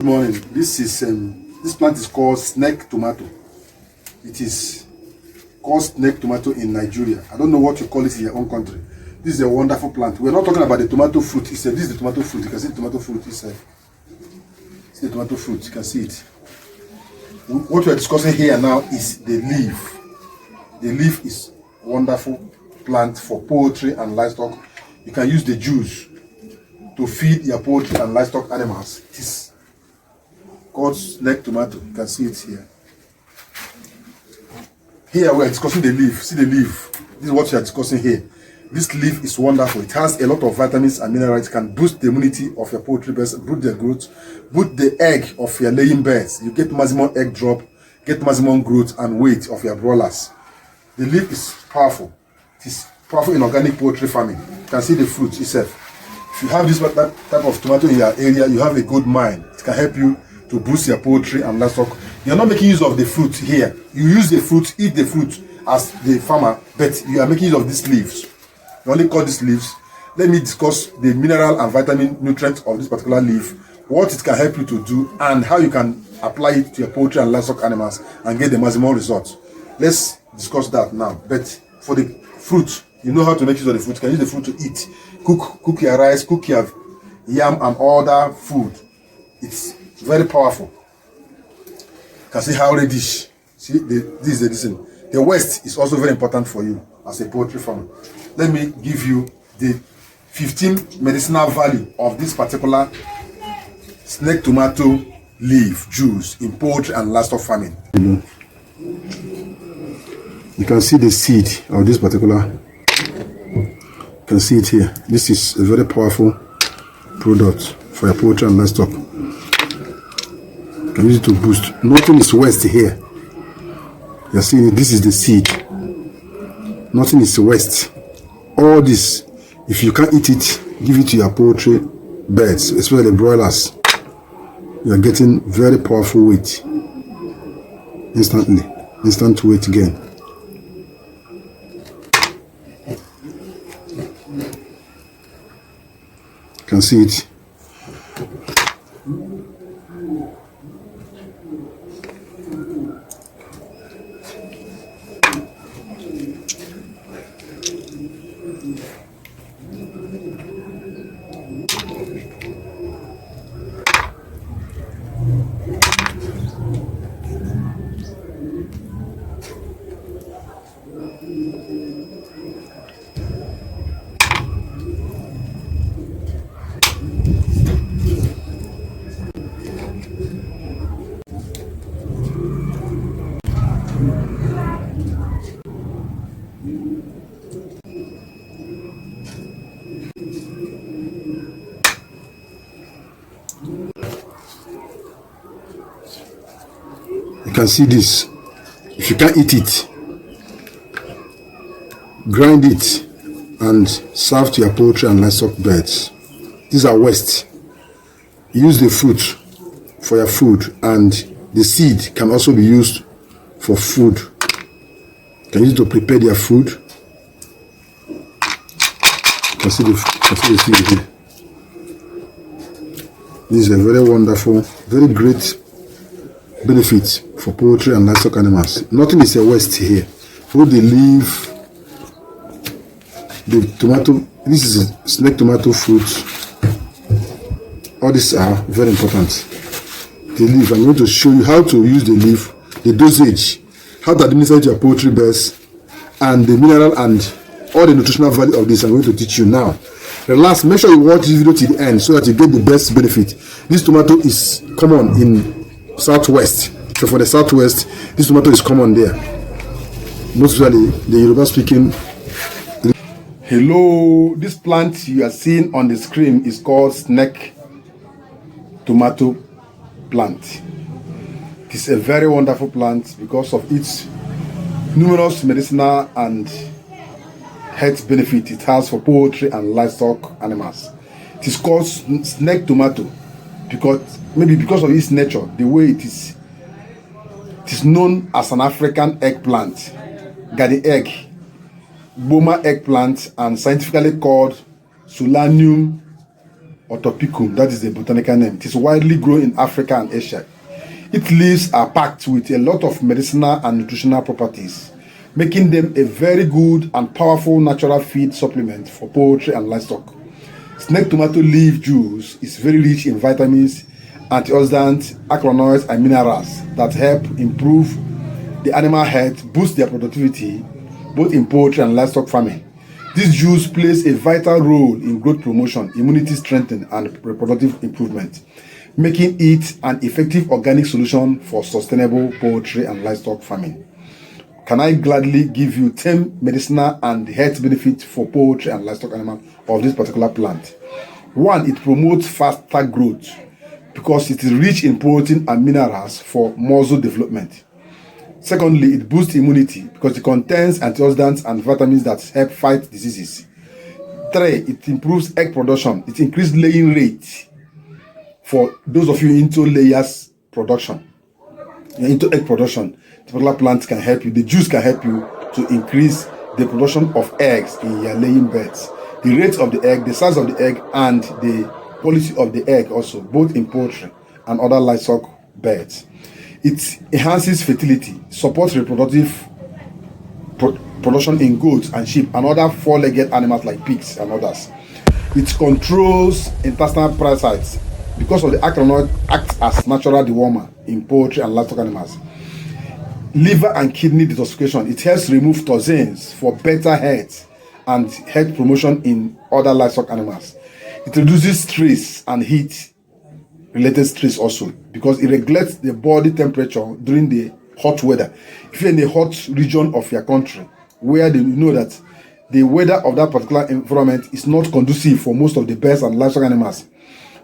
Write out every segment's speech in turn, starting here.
Good morning. This plant is called snake tomato. It is called snake tomato in Nigeria. I don't know what you call it in your own country. This is a wonderful plant. We're not talking about the tomato fruit. This is the tomato fruit. You can see the tomato fruit. It's the tomato fruit. You can see it. What we are discussing here now is the leaf. The leaf is wonderful plant for poultry and livestock. You can use the juice to feed your poultry and livestock animals. It is called snake tomato. You can see it here. Here we are discussing the leaf. See the leaf. This is what we are discussing here. This leaf is wonderful. It has a lot of vitamins and minerals. It can boost the immunity of your poultry birds, boost their growth, boost the egg of your laying birds. You get maximum egg drop, get maximum growth and weight of your broilers. The leaf is powerful. It is powerful in organic poultry farming. You can see the fruit itself. If you have this type of tomato in your area, you have a good mind. It can help you to boost your poultry and livestock. You're not making use of the fruit here. You use the fruit, eat the fruit as the farmer, but you are making use of these leaves. You only cut these leaves. Let me discuss the mineral and vitamin nutrients of this particular leaf, what it can help you to do, and how you can apply it to your poultry and livestock animals and get the maximum results. Let's discuss that now. But for the fruit, you know how to make use of the fruit. You can use the fruit to eat. Cook your rice, cook your yam and other food. It's very powerful. You can see how reddish. See, this is the thing. The waste is also very important for you as a poultry farmer. Let me give you the 15 medicinal value of this particular snake tomato leaf juice in poultry and livestock farming. You can see the seed of this particular. You can see it here. This is a very powerful product for your poultry and livestock. You can use it to boost. Nothing is waste here. You're seeing it. This is the seed. Nothing is waste. All this, if you can't eat it, give it to your poultry birds, especially the broilers. You are getting very powerful weight instantly. Instant weight gain. You can see it. You can see this. If you can't eat it, grind it and serve to your poultry and livestock birds. These are waste. Use the fruit for your food, and the seed can also be used for food. You can use it to prepare their food. You can see the seed here. This is a very wonderful, very great benefit for poultry and livestock animals. Nothing is a waste here. Put the leaf, the tomato. This is a snake tomato fruit. All these are very important. The leaf, I'm going to show you how to use the leaf, the dosage, how to administer it to your poultry birds, and the mineral and all the nutritional value of this. I'm going to teach you now. Relax, make sure you watch this video till the end so that you get the best benefit. This tomato is common in Southwest. So for the Southwest, this tomato is common there. Most usually, the Yoruba speaking. Hello, this plant you are seeing on the screen is called snake tomato plant. It is a very wonderful plant because of its numerous medicinal and health benefit it has for poultry and livestock animals. It is called snake tomato because of its nature, the way it is known as an African eggplant, garden egg, Boma eggplant, and scientifically called Solanum or topicum, that is the botanical name. It is widely grown in Africa and Asia. Its leaves are packed with a lot of medicinal and nutritional properties, making them a very good and powerful natural feed supplement for poultry and livestock. Snake tomato leaf juice is very rich in vitamins, antioxidants, alkaloids, and minerals that help improve the animal health, boost their productivity, both in poultry and livestock farming. This juice plays a vital role in growth promotion, immunity strengthening, and reproductive improvement, making it an effective organic solution for sustainable poultry and livestock farming. Can I gladly give you 10 medicinal and health benefits for poultry and livestock animals of this particular plant? 1. It promotes faster growth because it is rich in protein and minerals for muscle development. Secondly, it boosts immunity because it contains antioxidants and vitamins that help fight diseases. 3. It improves egg production. It increases laying rate for those of you into layers production, into egg production. The particular plant can help you. The juice can help you to increase the production of eggs in your laying beds. The rate of the egg, the size of the egg, and the quality of the egg also, both in poultry and other livestock beds. It enhances fertility, supports reproductive production in goats and sheep and other four-legged animals like pigs and others. It controls intestinal parasites because of the alkaloid acts as natural dewormer in poultry and livestock animals. Liver and kidney detoxification. It helps remove toxins for better health and health promotion in other livestock animals. It reduces stress and heat related stress also because it regulates the body temperature during the hot weather. If you're in the hot region of your country where you know that the weather of that particular environment is not conducive for most of the birds and livestock animals,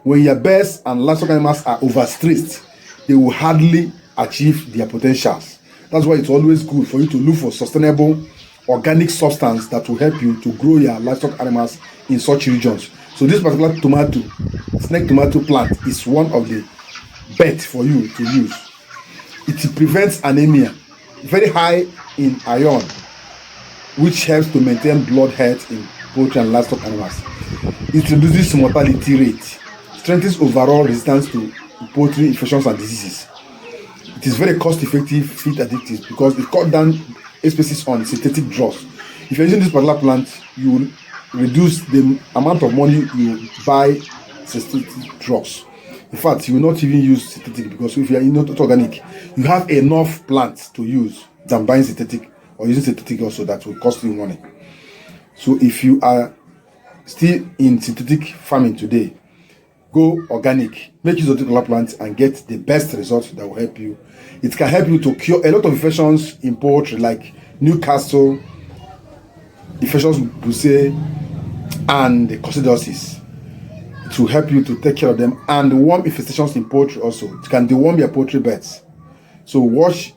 when your birds and livestock animals are overstressed, they will hardly achieve their potentials. That's why it's always good for you to look for sustainable organic substance that will help you to grow your livestock animals in such regions. So this particular tomato, snake tomato plant is one of the best for you to use. It prevents anemia, very high in iron, which helps to maintain blood health in poultry and livestock animals. It reduces mortality rate, strengthens overall resistance to poultry infections and diseases. It is very cost-effective feed additives because it cuts down species on synthetic drugs. If you're using this particular plant, you will reduce the amount of money you buy synthetic drugs. In fact, you will not even use synthetic because if you are not organic, you have enough plants to use than buying synthetic or using synthetic also that will cost you money. So if you are still in synthetic farming today, go organic, make use of the plants and get the best results that will help you. It can help you to cure a lot of infections in poultry like Newcastle, infections brucei, and coccidiosis. It will help you to take care of them, and worm infestations in poultry also. It can deworm your poultry beds. So wash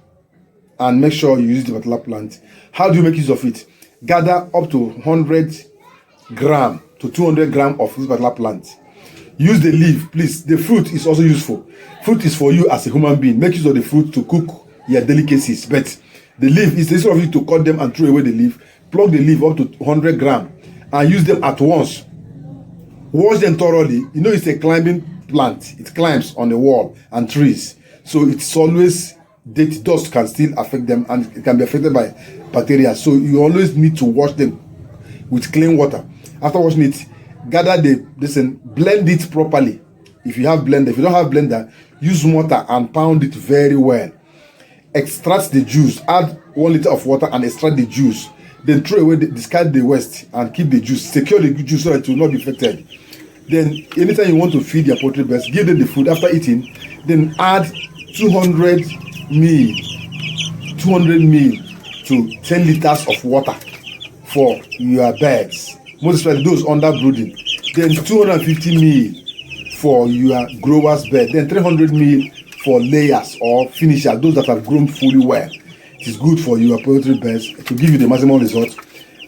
and make sure you use the particular plant. How do you make use of it? Gather up to 100 gram to 200 gram of this particular plant. Use the leaf, please. The fruit is also useful. Fruit is for you as a human being. Make use of the fruit to cook your delicacies. But the leaf is instead of you to cut them and throw away the leaf, plug the leaf up to 100 gram and use them at once. Wash them thoroughly. You know it's a climbing plant. It climbs on the wall and trees. So it's always dirty. Dust can still affect them and it can be affected by bacteria. So you always need to wash them with clean water. After washing it, gather blend it properly. If you have blender, if you don't have blender, use mortar and pound it very well. Extract the juice, add 1 liter of water and extract the juice. Then throw away, discard the waste and keep the juice. Secure the juice so that it will not be affected. Then anytime you want to feed your poultry birds, give them the food after eating. Then add 200 ml to 10 liters of water for your birds, most especially those under brooding. Then 250 ml for your growers bed. Then 300 ml for layers or finishers, those that have grown fully well. It is good for your poultry birds to give you the maximum result.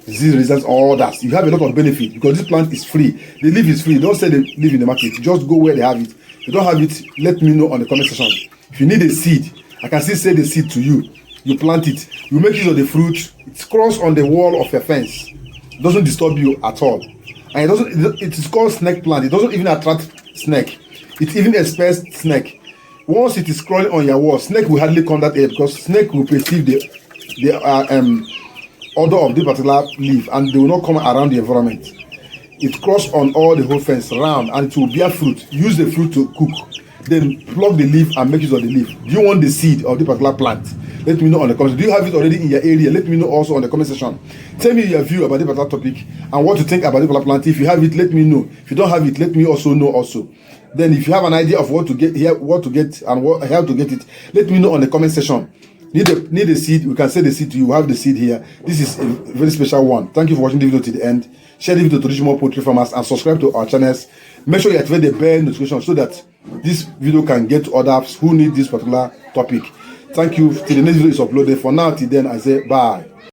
Disease resistance, all that. You have a lot of benefit because this plant is free. The leaf is free. Don't say the leaf in the market. Just go where they have it. If you don't have it, let me know on the comment section. If you need a seed, I can still sell the seed to you. You plant it. You make use of the fruit. It crawls on the wall of your fence. It doesn't disturb you at all. and it is called snake plant. It doesn't even attract snake. It even expels snake. Once it is crawling on your wall, snake will hardly come that area because snake will perceive the odor of the particular leaf, and they will not come around the environment. It crawls on all the whole fence around, and it will bear fruit. Use the fruit to cook. Then pluck the leaf and make use of the leaf. Do you want the seed of the particular plant? Let me know on the comment. Do you have it already in your area? Let me know also on the comment section. Tell me your view about the particular topic and what you think about the particular plant. If you have it, let me know. If you don't have it, let me also know also. Then if you have an idea of what to get here, what to get and how to get it, let me know on the comment section. Need a seed, we can send the seed to you. We have the seed here. This is a very special one. Thank you for watching the video to the end. Share the video to reach more poultry farmers and subscribe to our channels. Make sure you activate the bell notification so that this video can get to others who need this particular topic. Thank you. Till the next video is uploaded. For now, till then, I say bye.